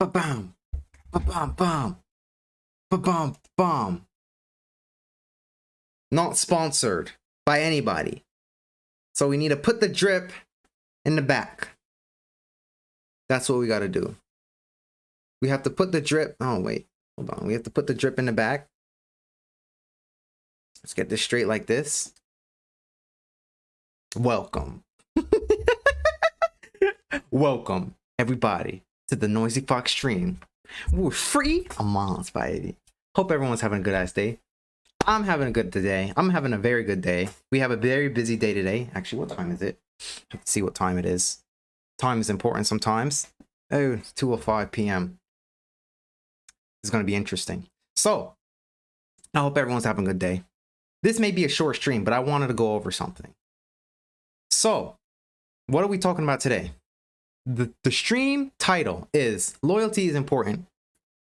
Ba-bam, ba-bam, bam, ba-bam, bam. Not sponsored by anybody. So we need to put the drip in the back. That's what we got to do. We have to put the drip. Oh, wait. Hold on. We have to put the drip in the back. Let's get this straight like this. Welcome. Welcome, everybody, to the Noisy Fox stream. We're free a month, baby. Hope everyone's having a good ass day. I'm having a good day. I'm having a very good day. We have a very busy day today. Actually, what time is it? Let's see what time it is. Time is important sometimes. Oh, it's 2:05 p.m. It's going to be interesting. So, I hope everyone's having a good day. This may be a short stream, but I wanted to go over something. So, what are we talking about today? The stream title is Loyalty is Important.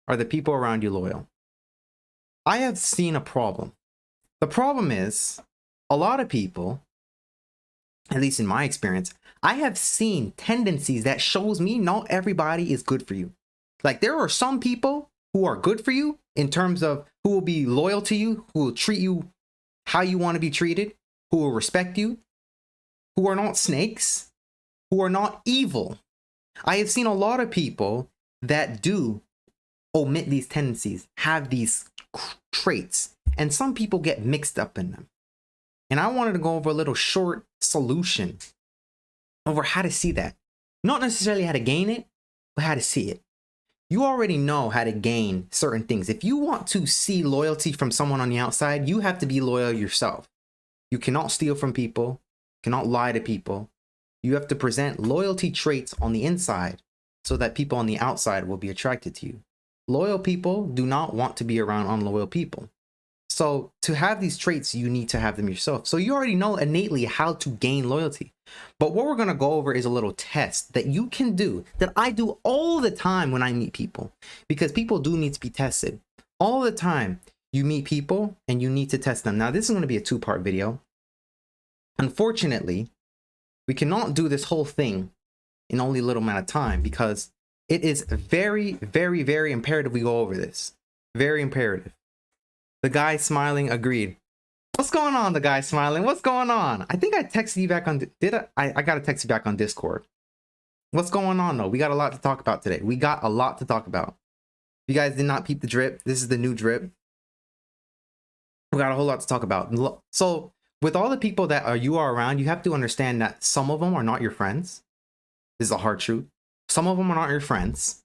Are the people around you loyal? I have seen a problem. The problem is a lot of people, at least in my experience, I have seen tendencies that shows me not everybody is good for you. Like there are some people who are good for you in terms of who will be loyal to you, who will treat you how you want to be treated, who will respect you, who are not snakes, who are not evil. I have seen a lot of people that do omit these tendencies, have these traits, and some people get mixed up in them. And I wanted to go over a little short solution over how to see that. Not necessarily how to gain it, but how to see it. You already know how to gain certain things. If you want to see loyalty from someone on the outside, you have to be loyal yourself. You cannot steal from people, cannot lie to people. You have to present loyalty traits on the inside so that people on the outside will be attracted to you. Loyal people do not want to be around unloyal people. So to have these traits, you need to have them yourself. So you already know innately how to gain loyalty. But what we're going to go over is a little test that you can do, that I do all the time when I meet people, because people do need to be tested. All the time you meet people and you need to test them. Now, this is going to be a two-part video. Unfortunately, we cannot do this whole thing in only a little amount of time because it is very, very, very imperative we go over this. Very imperative. The guy smiling agreed. What's going on, the guy smiling? What's going on? I think I texted you back on... Did I? I got to text you back on Discord. What's going on, though? We got a lot to talk about today. We got a lot to talk about. If you guys did not peep the drip, this is the new drip. We got a whole lot to talk about. So, with all the people that you are around, you have to understand that some of them are not your friends. This is a hard truth. Some of them are not your friends.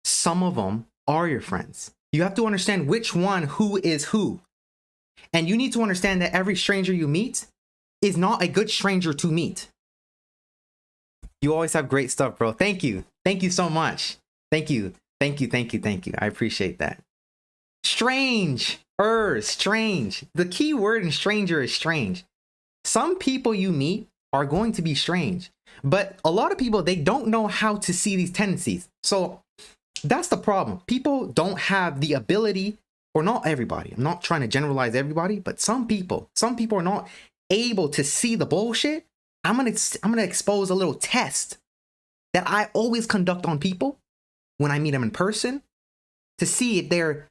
Some of them are your friends. You have to understand which one, who is who. And you need to understand that every stranger you meet is not a good stranger to meet. You always have great stuff, bro. Thank you. Thank you so much. Thank you. Thank you. Thank you. Thank you. I appreciate that. Strange. Strange. The key word in stranger is strange. Some people you meet are going to be strange. But a lot of people, they don't know how to see these tendencies. So that's the problem. People don't have the ability, or not everybody. I'm not trying to generalize everybody, but some people are not able to see the bullshit. I'm gonna expose a little test that I always conduct on people when I meet them in person to see if they're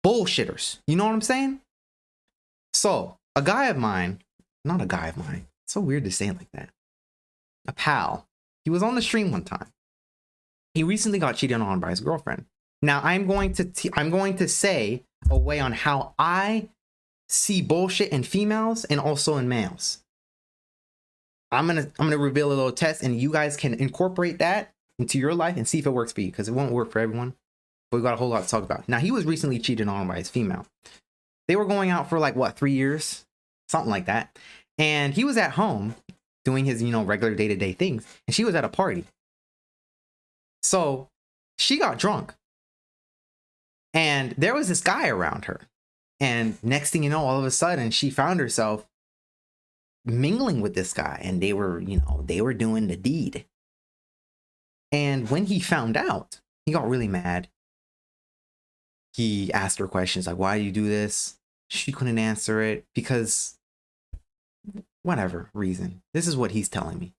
bullshitters. You know what I'm saying? So a guy of mine, not a guy of mine. It's so weird to say it like that. A pal. He was on the stream one time. He recently got cheated on by his girlfriend. Now I'm going to say a way on how I see bullshit in females and also in males. I'm gonna reveal a little test, and you guys can incorporate that into your life and see if it works for you, because it won't work for everyone. But we got a whole lot to talk about. Now, he was recently cheated on by his female. They were going out for like what, 3 years, something like that. And he was at home doing his, regular day-to-day things, and she was at a party. So she got drunk, and there was this guy around her. And next thing you know, all of a sudden, she found herself mingling with this guy, and they were doing the deed. And when he found out, he got really mad. He asked her questions like, why do you do this? She couldn't answer it because whatever reason. This is what he's telling me.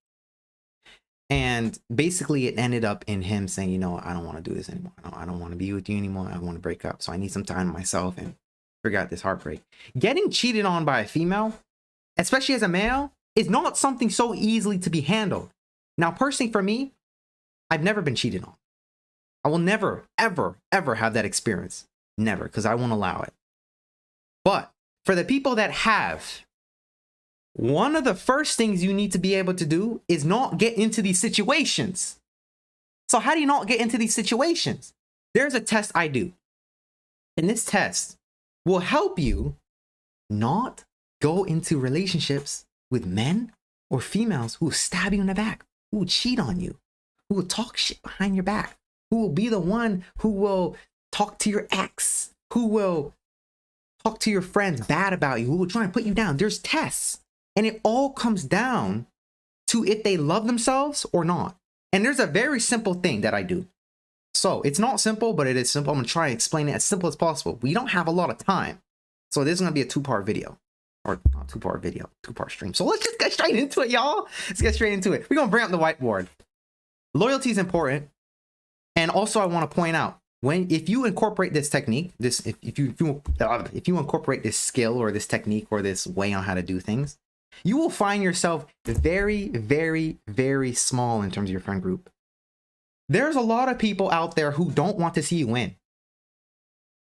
And basically it ended up in him saying, you know, I don't want to do this anymore. I don't want to be with you anymore. I want to break up. So I need some time to myself and figure out this heartbreak. Getting cheated on by a female, especially as a male, is not something so easily to be handled. Now, personally for me, I've never been cheated on. I will never, ever, ever have that experience. Never, because I won't allow it. But for the people that have, one of the first things you need to be able to do is not get into these situations. So how do you not get into these situations? There's a test I do. And this test will help you not go into relationships with men or females who will stab you in the back, who will cheat on you, who will talk shit behind your back, who will be the one who will talk to your ex, who will talk to your friends bad about you, who will try and put you down. There's tests. And it all comes down to if they love themselves or not. And there's a very simple thing that I do. So it's not simple, but it is simple. I'm going to try and explain it as simple as possible. We don't have a lot of time. So this is going to be a two-part video. Or not two-part video, two-part stream. So let's just get straight into it, y'all. Let's get straight into it. We're going to bring up the whiteboard. Loyalty is important. And also I want to point out, if you incorporate this technique, if you incorporate this skill or this technique or this way on how to do things, you will find yourself very, very, very small in terms of your friend group. There's a lot of people out there who don't want to see you win.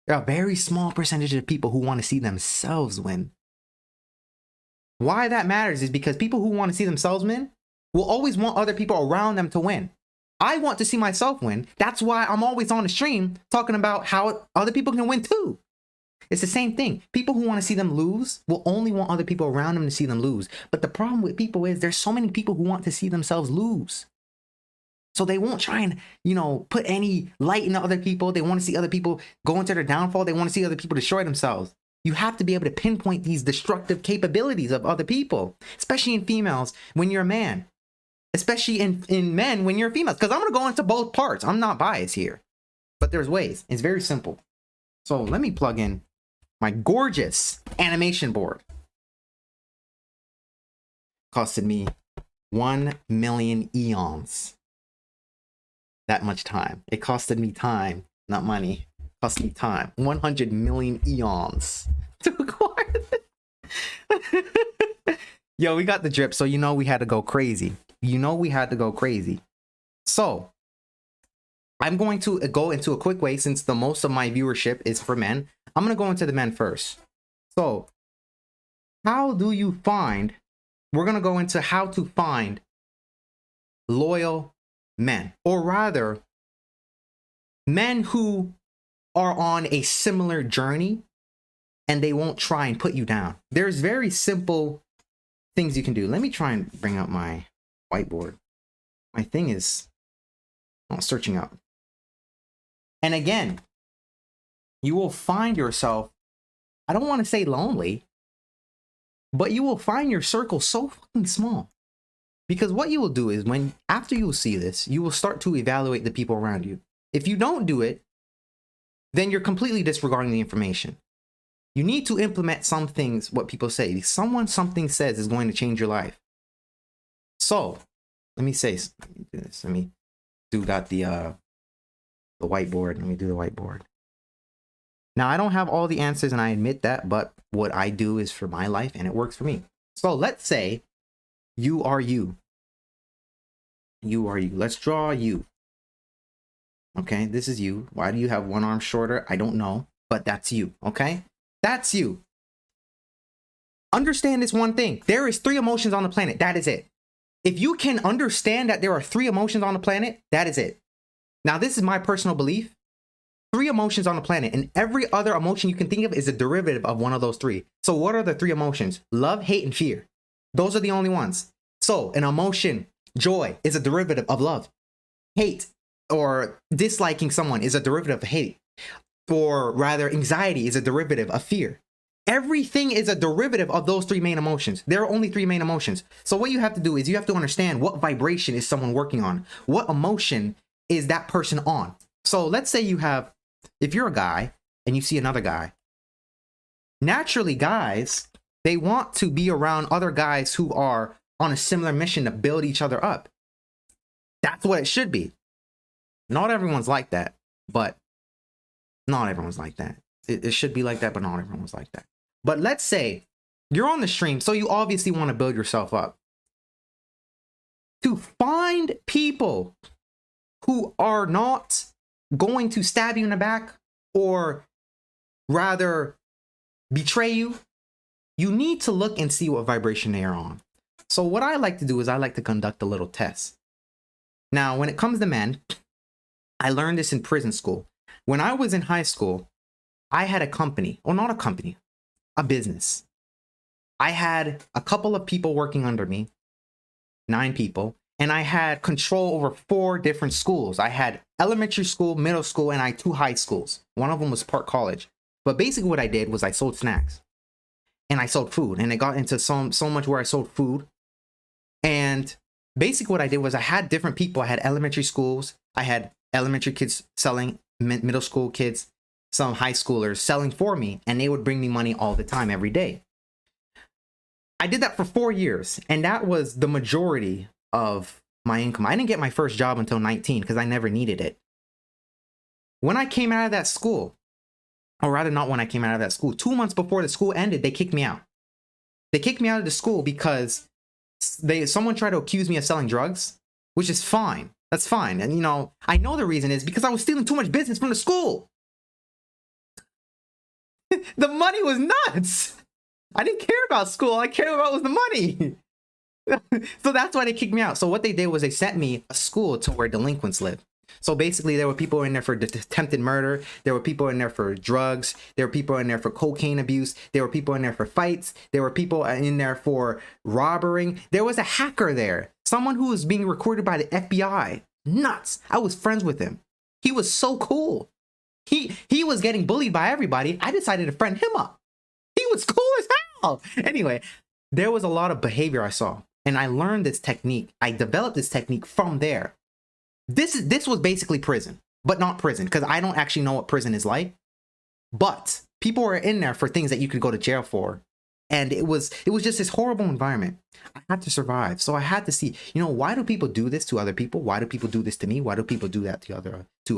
There are a very small percentage of people who want to see themselves win. Why that matters is because people who want to see themselves win will always want other people around them to win. I want to see myself win. That's why I'm always on the stream talking about how other people can win too. It's the same thing. People who want to see them lose will only want other people around them to see them lose. But the problem with people is there's so many people who want to see themselves lose. So they won't try and, you know, put any light into other people. They want to see other people go into their downfall. They want to see other people destroy themselves. You have to be able to pinpoint these destructive capabilities of other people, especially in females when you're a man, especially in men when you're females. Because I'm going to go into both parts. I'm not biased here, but there's ways. It's very simple. So let me plug in my gorgeous animation board. Costed me 1 million eons. That much time. It costed me time, not money. It cost me time. 100 million eons to acquire this. Yo, we got the drip, so you know we had to go crazy. So I'm going to go into a quick way since the most of my viewership is for men. I'm going to go into the men first. So how do you find, we're going to go into how to find loyal men, or rather men who are on a similar journey and they won't try and put you down. There's very simple things you can do. Let me try and bring up my whiteboard. My thing is not searching up. And again, you will find yourself, I don't want to say lonely, but you will find your circle so fucking small. Because what you will do is after you will see this, you will start to evaluate the people around you. If you don't do it, then you're completely disregarding the information. You need to implement some things, what people say. Something says is going to change your life. So, let me do this. Let me do the whiteboard. Let me do the whiteboard. Now, I don't have all the answers, and I admit that, but what I do is for my life, and it works for me. So let's say you are you. You are you. Let's draw you. Okay, this is you. Why do you have one arm shorter? I don't know, but that's you, okay? That's you. Understand this one thing. There is 3 emotions on the planet. That is it. If you can understand that there are 3 emotions on the planet, that is it. Now, this is my personal belief. 3 emotions on the planet, and every other emotion you can think of is a derivative of one of those 3. So what are the 3 emotions? Love, hate, and fear. Those are the only ones. So an emotion, joy, is a derivative of love. Hate or disliking someone is a derivative of hate. Or rather, anxiety is a derivative of fear. Everything is a derivative of those 3 main emotions. There are only 3 main emotions. So what you have to do is you have to understand what vibration is someone working on. What emotion is that person on? So let's say you have, if you're a guy and you see another guy, naturally guys, they want to be around other guys who are on a similar mission to build each other up. That's what it should be. Not everyone's like that, but not everyone's like that. It should be like that, but not everyone's like that. But let's say you're on the stream, so you obviously want to build yourself up. To find people who are not going to stab you in the back or rather betray you, you need to look and see what vibration they are on. So what I like to do is I like to conduct a little test. Now, when it comes to men, I learned this in prison school. When I was in high school, I had a company, or not a company, a business. I had a couple of people working under me, 9 people, and I had control over 4 different schools. I had elementary school, middle school, and I had 2 high schools. One of them was Park College. But basically what I did was I sold snacks and I sold food, and it got into so much where I sold food. And basically what I did was I had different people. I had elementary schools. I had elementary kids selling, middle school kids, some high schoolers selling for me, and they would bring me money all the time, every day. I did that for 4 years, and that was the majority of my income. I didn't get my first job until 19 because I never needed it. When I came out of that school, or rather not when I came out of that school, 2 months before the school ended, they kicked me out. They kicked me out of the school because someone tried to accuse me of selling drugs, which is fine. That's fine. And you know, I know the reason is because I was stealing too much business from the school. The money was nuts. I didn't care about school. All I cared about was the money. So that's why they kicked me out. So what they did was they sent me a school to where delinquents live. So basically there were people in there for attempted murder. There were people in there for drugs. There were people in there for cocaine abuse. There were people in there for fights. There were people in there for robbering. There was a hacker there. Someone who was being recorded by the FBI. Nuts. I was friends with him. He was so cool. He was getting bullied by everybody. I decided to friend him up. He was cool as hell. Anyway, there was a lot of behavior I saw, and I learned this technique. I developed this technique from there. This was basically prison, but not prison, because I don't actually know what prison is like. But people were in there for things that you could go to jail for, and it was just this horrible environment. I had to survive, so I had to see, you know, why do people do this to other people? Why do people do this to me? Why do people do that to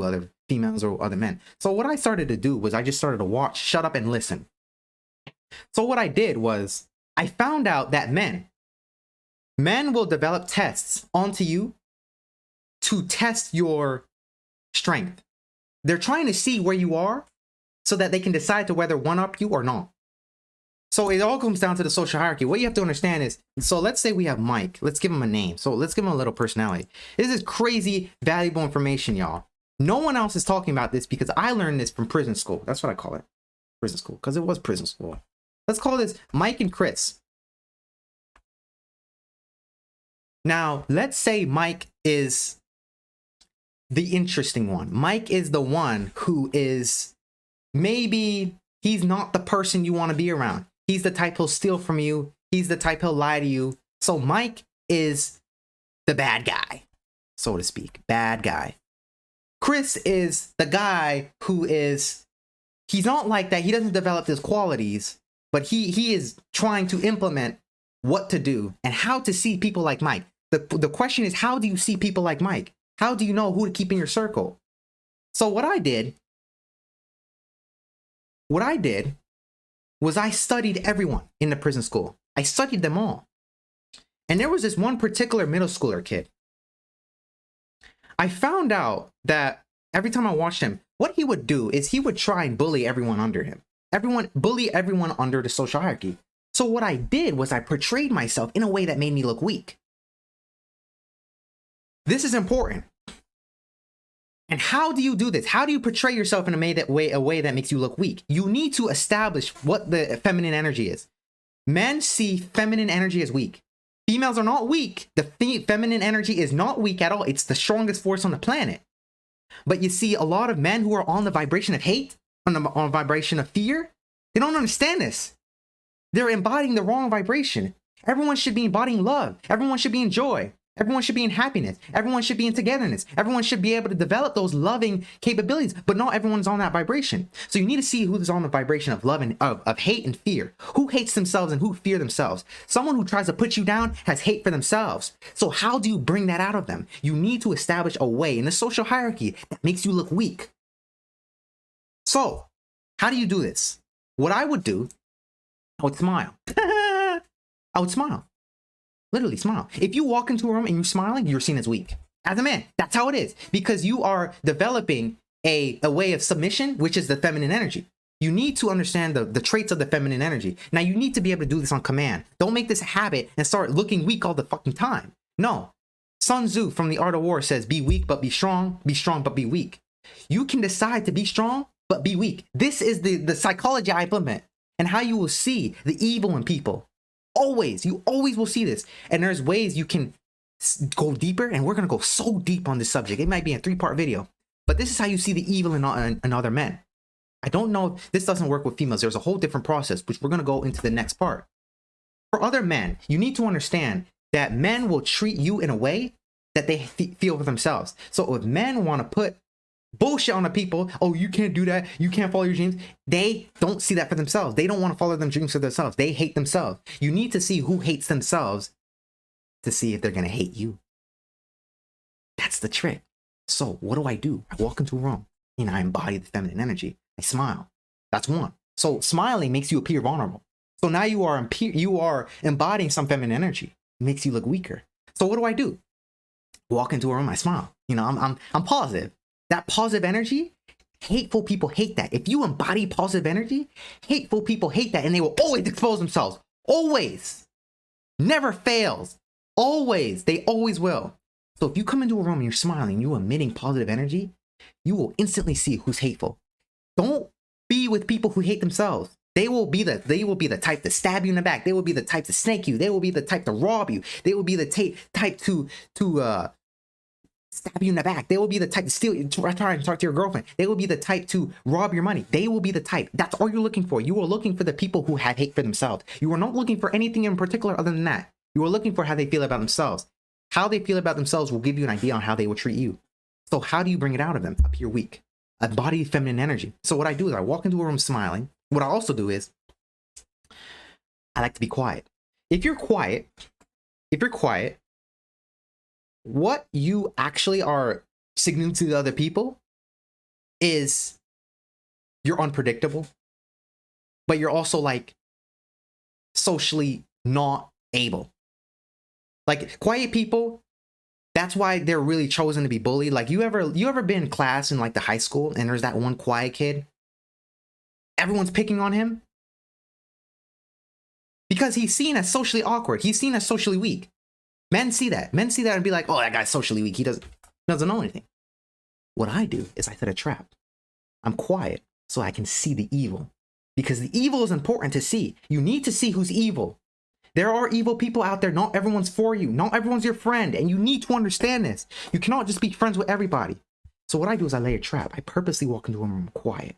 other females or other men? So what I started to do was I just started to watch, shut up, and listen. So what I did was I found out that men will develop tests onto you to test your strength. They're trying to see where you are so that they can decide to whether one-up you or not. So it all comes down to the social hierarchy. What you have to understand is, so let's say we have Mike. Let's give him a name. So let's give him a little personality. This is crazy, valuable information, y'all. No one else is talking about this because I learned this from prison school. That's what I call it. Prison school, because it was prison school. Let's call this Mike and Chris. Now, let's say Mike is the interesting one. Mike is the one who is, maybe he's not the person you want to be around. He's the type who'll steal from you. He's the type who'll lie to you. So Mike is the bad guy, so to speak. Bad guy. Chris is the guy who is, he's not like that. He doesn't develop his qualities, but he is trying to implement what to do and how to see people like Mike. The question is, how do you see people like Mike? How do you know who to keep in your circle? So what I did was I studied everyone in the prison school. I studied them all. And there was this one particular middle schooler kid. I found out that every time I watched him, what he would do is he would try and bully everyone under him. Bully everyone under the social hierarchy. So what I did was I portrayed myself in a way that made me look weak. This is important. And how do you do this? How do you portray yourself in a way that makes you look weak? You need to establish what the feminine energy is. Men see feminine energy as weak. Females are not weak. The feminine energy is not weak at all. It's the strongest force on the planet. But you see a lot of men who are on the vibration of hate, on the vibration of fear, they don't understand this. They're embodying the wrong vibration. Everyone should be embodying love. Everyone should be in joy. Everyone should be in happiness. Everyone should be in togetherness. Everyone should be able to develop those loving capabilities, but not everyone's on that vibration. So you need to see who's on the vibration of love and of hate and fear. Who hates themselves and who fear themselves. Someone who tries to put you down has hate for themselves. So how do you bring that out of them? You need to establish a way in the social hierarchy that makes you look weak. So how do you do this? What I would do, I would smile. I would smile. Literally smile. If you walk into a room and you're smiling, you're seen as weak. As a man, that's how it is. Because you are developing a way of submission, which is the feminine energy. You need to understand the traits of the feminine energy. Now, you need to be able to do this on command. Don't make this a habit and start looking weak all the fucking time. No. Sun Tzu from The Art of War says, be weak but be strong but be weak. You can decide to be strong but be weak. This is the psychology I implement and how you will see the evil in people. Always, you always will see this. And there's ways you can go deeper, and we're going to go so deep on this subject. It might be a 3-part video, but this is how you see the evil in other men. I don't know if this doesn't work with females. There's a whole different process, which we're going to go into the next part. For other men, you need to understand that men will treat you in a way that they feel for themselves. So if men want to put bullshit on the people, oh, you can't do that, you can't follow your dreams, they don't see that for themselves. They don't want to follow them dreams for themselves. They hate themselves. You need to see who hates themselves to see if they're going to hate you. That's the trick. So what do? I walk into a room and I embody the feminine energy. I smile. That's one. So smiling makes you appear vulnerable. So now you are embodying some feminine energy. It makes you look weaker. So what do? Walk into a room, I smile. You know, I'm positive. That positive energy, hateful people hate that. If you embody positive energy, hateful people hate that, and they will always expose themselves. Always. Never fails. Always. They always will. So if you come into a room and you're smiling, you're emitting positive energy, you will instantly see who's hateful. Don't be with people who hate themselves. They will be the type to stab you in the back. They will be the type to snake you. They will be the type to rob you. They will be the type to stab you in the back. They will be the type to steal you, try and talk to your girlfriend. They will be the type to rob your money. They will be the type. That's all you're looking for. You are looking for the people who have hate for themselves. You are not looking for anything in particular other than that. You are looking for how they feel about themselves. How they feel about themselves will give you an idea on how they will treat you. So how do you bring it out of them? Appear weak. Embody feminine energy. So what I do is I walk into a room smiling. What I also do is I like to be quiet. If you're quiet, what you actually are signaling to the other people is you're unpredictable, but you're also like socially not able. Like quiet people, that's why they're really chosen to be bullied. Like you ever been in class in like the high school and there's that one quiet kid? Everyone's picking on him because he's seen as socially awkward. He's seen as socially weak. Men see that and be like, oh, that guy's socially weak. He doesn't know anything. What I do is I set a trap. I'm quiet so I can see the evil, because the evil is important to see. You need to see who's evil. There are evil people out there. Not everyone's for you. Not everyone's your friend. And you need to understand this. You cannot just be friends with everybody. So what I do is I lay a trap. I purposely walk into a room quiet.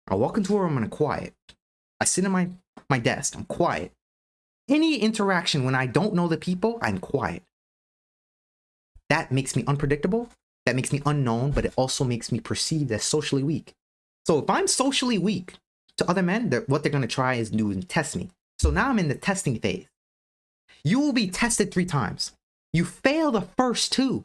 I walk into a room and I'm quiet. I sit in my desk. I'm quiet. Any interaction when I don't know the people, I'm quiet. That makes me unpredictable. That makes me unknown, but it also makes me perceived as socially weak. So if I'm socially weak to other men, what they're going to try is do and test me. So now I'm in the testing phase. You will be tested 3 times. You fail the first 2.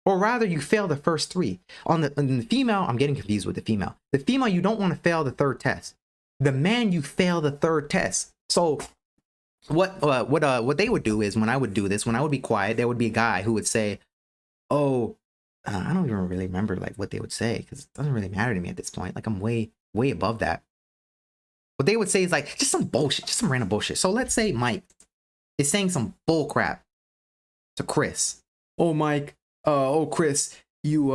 Or rather, you fail the first 3. On the female, I'm getting confused with the female. The female, you don't want to fail the 3rd test. The man, you fail the 3rd test. So what they would do is when I would do this, when I would be quiet, there would be a guy who would say, oh, I don't even really remember like what they would say, because it doesn't really matter to me at this point. Like I'm way above that. What they would say is like just some bullshit, just some random bullshit. So let's say Mike is saying some bull crap to Chris. Oh, Mike, oh Chris, you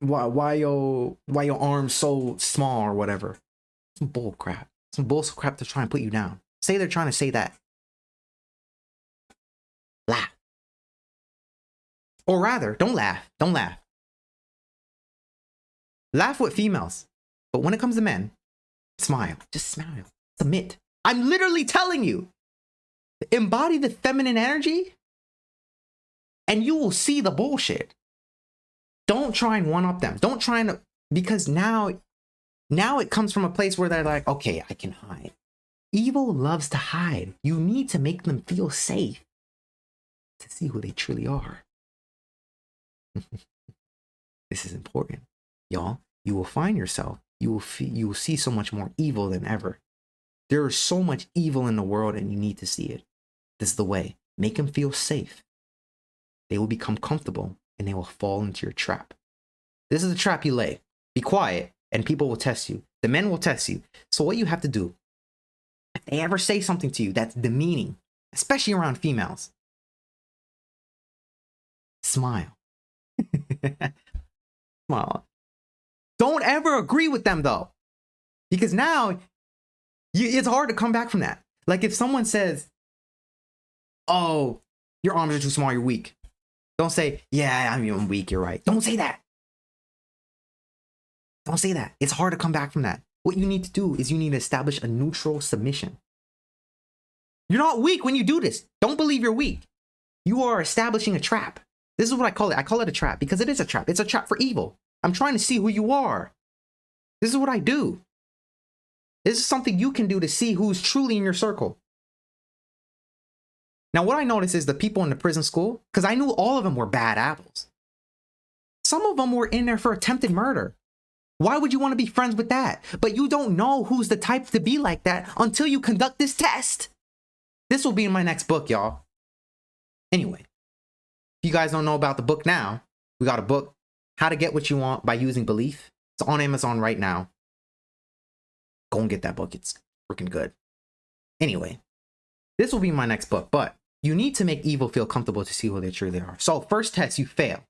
why your arms so small or whatever. Some bull crap. Some bullshit crap to try and put you down. Say they're trying to say that. Laugh. Or rather, don't laugh. Don't laugh. Laugh with females. But when it comes to men, smile. Just smile. Submit. I'm literally telling you. Embody the feminine energy and you will see the bullshit. Don't try and one up them. Don't try and, because now it comes from a place where they're like, okay, I can hide. Evil loves to hide. You need to make them feel safe to see who they truly are. This is important, y'all. You will find yourself. You will see so much more evil than ever. There is so much evil in the world and you need to see it. This is the way. Make them feel safe. They will become comfortable and they will fall into your trap. This is the trap you lay. Be quiet and people will test you. The men will test you. So what you have to do, if they ever say something to you that's demeaning, especially around females, smile. Smile. Don't ever agree with them though, because now it's hard to come back from that. Like if someone says, oh, your arms are too small, you're weak. Don't say, yeah, I'm weak, you're right. Don't say that. Don't say that. It's hard to come back from that. What you need to do is you need to establish a neutral submission. You're not weak when you do this. Don't believe you're weak. You are establishing a trap. This is what I call it. I call it a trap because it is a trap. It's a trap for evil. I'm trying to see who you are. This is what I do. This is something you can do to see who's truly in your circle. Now, what I noticed is the people in the prison school, because I knew all of them were bad apples. Some of them were in there for attempted murder. Why would you want to be friends with that? But you don't know who's the type to be like that until you conduct this test. This will be in my next book, y'all. Anyway, if you guys don't know about the book now, we got a book, How to Get What You Want by Using Belief. It's on Amazon right now. Go and get that book. It's freaking good. Anyway, this will be my next book, but you need to make evil feel comfortable to see who they truly are. So first test, you fail.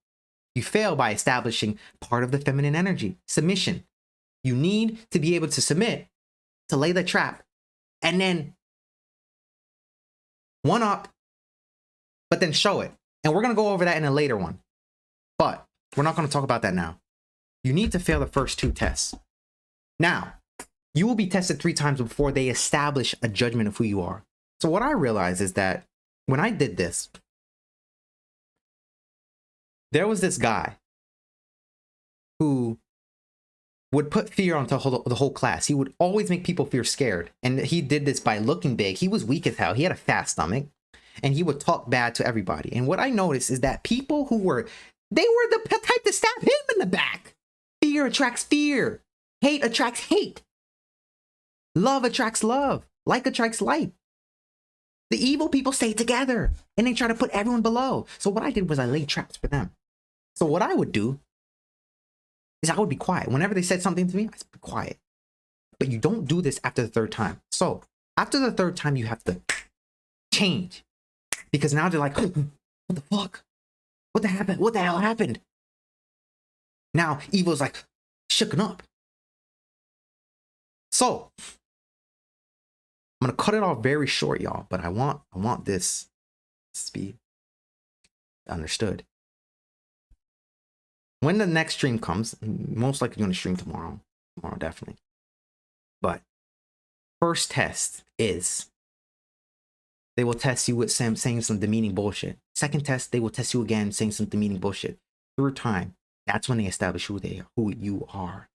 You fail by establishing part of the feminine energy, submission. You need to be able to submit, to lay the trap, and then one up, but then show it. And we're going to go over that in a later one. But we're not going to talk about that now. You need to fail the first two tests. Now, you will be tested 3 times before they establish a judgment of who you are. So what I realized is that when I did this, there was this guy who would put fear onto the whole class. He would always make people feel scared. And he did this by looking big. He was weak as hell. He had a fat stomach. And he would talk bad to everybody. And what I noticed is that people who were, they were the type to stab him in the back. Fear attracts fear. Hate attracts hate. Love attracts love. Like attracts like. The evil people stay together. And they try to put everyone below. So what I did was I laid traps for them. So what I would do is I would be quiet. Whenever they said something to me, I'd be quiet. But you don't do this after the 3rd time. So after the 3rd time, you have to change. Because now they're like, what the fuck? What the happened? What the hell happened? Now evil's like shooken up. So I'm gonna cut it off very short, y'all. But I want this to be understood. When the next stream comes, most likely gonna stream tomorrow. Tomorrow, definitely. But first test is they will test you with saying some demeaning bullshit. Second test, they will test you again saying some demeaning bullshit. 3rd time, that's when they establish who you are.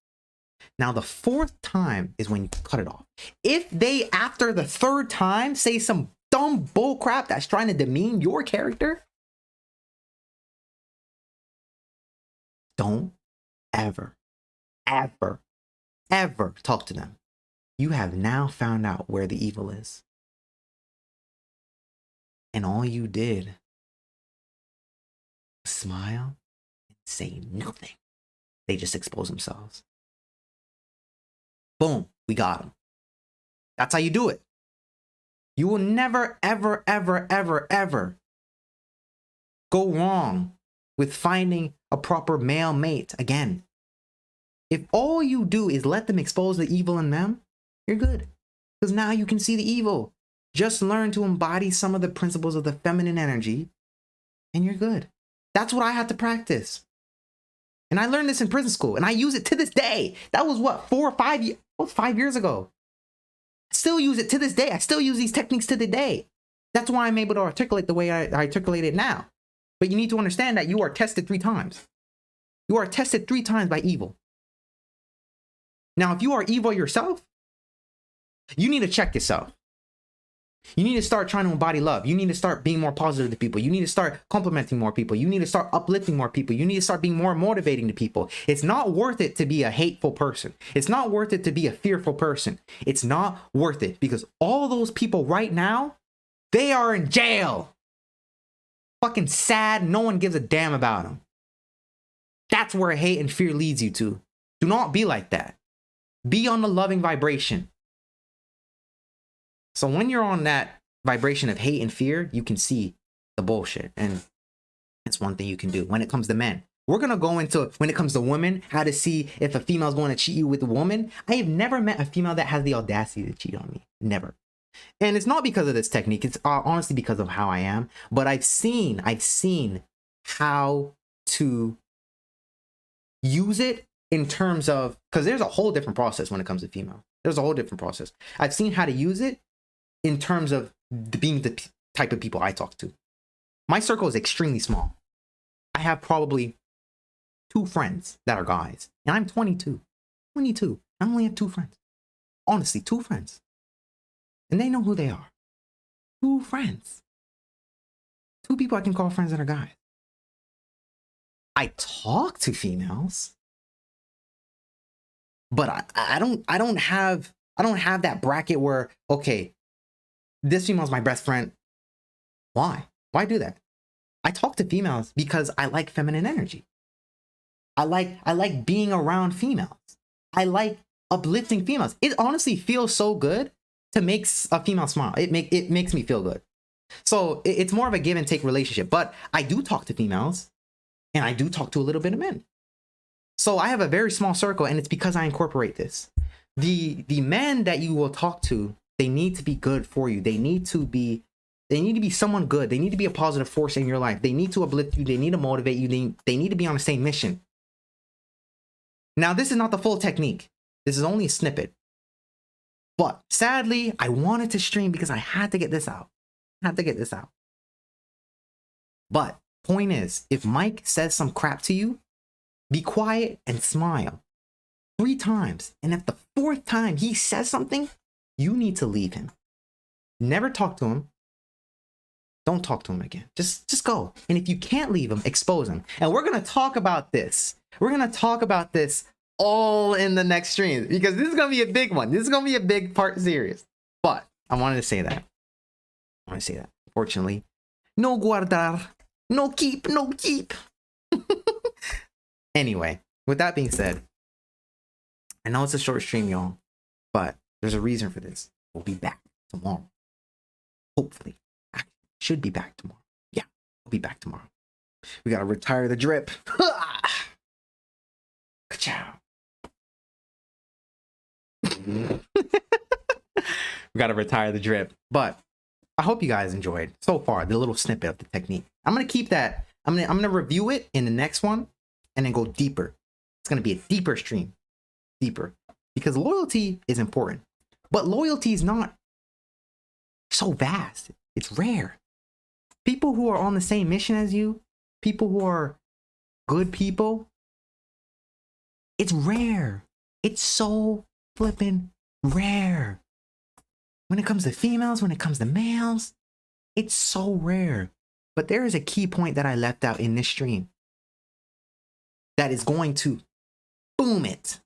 Now, the 4th time is when you cut it off. If they, after the 3rd time, say some dumb bull crap that's trying to demean your character, don't ever, ever, ever talk to them. You have now found out where the evil is. And all you did was smile and say nothing. They just expose themselves. Boom, we got them. That's how you do it. You will never, ever, ever, ever, ever go wrong with finding a proper male mate again. If all you do is let them expose the evil in them, you're good. Because now you can see the evil. Just learn to embody some of the principles of the feminine energy, and you're good. That's what I had to practice. And I learned this in prison school, and I use it to this day. That was what, 4 or 5 years? What, 5 years ago? I still use it to this day. I still use these techniques to the day. That's why I'm able to articulate the way I articulate it now. But you need to understand that you are tested 3 times. You are tested 3 times by evil. Now, if you are evil yourself, you need to check yourself. You need to start trying to embody love. You need to start being more positive to people. You need to start complimenting more people. You need to start uplifting more people. You need to start being more motivating to people. It's not worth it to be a hateful person. It's not worth it to be a fearful person. It's not worth it, because all those people right now, they are in jail. Fucking sad. No one gives a damn about them. That's where hate and fear leads you to. Do not be like that. Be on the loving vibration. So when you're on that vibration of hate and fear, you can see the bullshit. And it's one thing you can do when it comes to men. We're going to go into, when it comes to women, how to see if a female's going to cheat you with a woman. I have never met a female that has the audacity to cheat on me. Never. And it's not because of this technique. It's honestly because of how I am. But I've seen how to use it in terms of, because there's a whole different process when it comes to female. There's a whole different process. I've seen how to use it in terms of being the type of people I talk to. My circle is extremely small. I have probably 2 friends that are guys. And I'm 22. 22. I only have 2 friends. Honestly, 2 friends. And they know who they are. 2 friends. 2 people I can call friends that are guys. I talk to females, but I don't have that bracket where, okay, this female's my best friend. Why do that? I talk to females because I like feminine energy. I like being around females. I like uplifting females. It honestly feels so good to make a female smile. It makes me feel good. So it's more of a give and take relationship. But I do talk to females, and I do talk to a little bit of men. So I have a very small circle, and it's because I incorporate this. The men that you will talk to, they need to be good for you. They need to be someone good. They need to be a positive force in your life. They need to uplift you. They need to motivate you. They need to be on the same mission. Now, this is not the full technique. This is only a snippet. But sadly, I wanted to stream because I had to get this out. But point is, if Mike says some crap to you, be quiet and smile 3 times. And if the 4th time he says something, you need to leave him. Never talk to him. Don't talk to him again. Just go. And if you can't leave him, expose him. And we're going to talk about this. We're going to talk about this all in the next stream, because this is going to be a big one. This is going to be a big part series. But I wanted to say that. Fortunately, no guardar, no keep. Anyway, with that being said, I know it's a short stream, y'all, but there's a reason for this. We'll be back tomorrow. Hopefully. Actually, should be back tomorrow. Yeah, we'll be back tomorrow. We got to retire the drip. Ka-chow. We got to retire the drip. But I hope you guys enjoyed so far the little snippet of the technique. I'm going to keep that. I'm going to review it in the next one and then go deeper. It's going to be a deeper stream. Deeper. Because loyalty is important. But loyalty is not so vast. It's rare. People who are on the same mission as you, people who are good people, it's rare. It's so flippin' rare. When it comes to females, when it comes to males, it's so rare. But there is a key point that I left out in this stream that is going to boom it.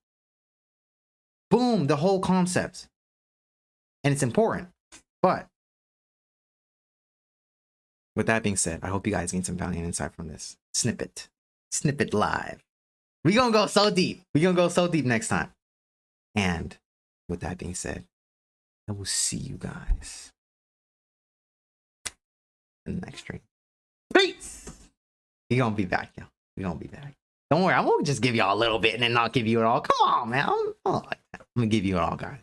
Boom the whole concept. And it's important. But with that being said, I hope you guys gained some value and insight from this snippet. Snippet live. We're going to go so deep. We're going to go so deep next time. And with that being said, I will see you guys in the next stream. Peace! We're going to be back, y'all. We're going to be back. Don't worry, I won't just give y'all a little bit and then not give you it all. Come on, man. I'm going to give you it all, guys.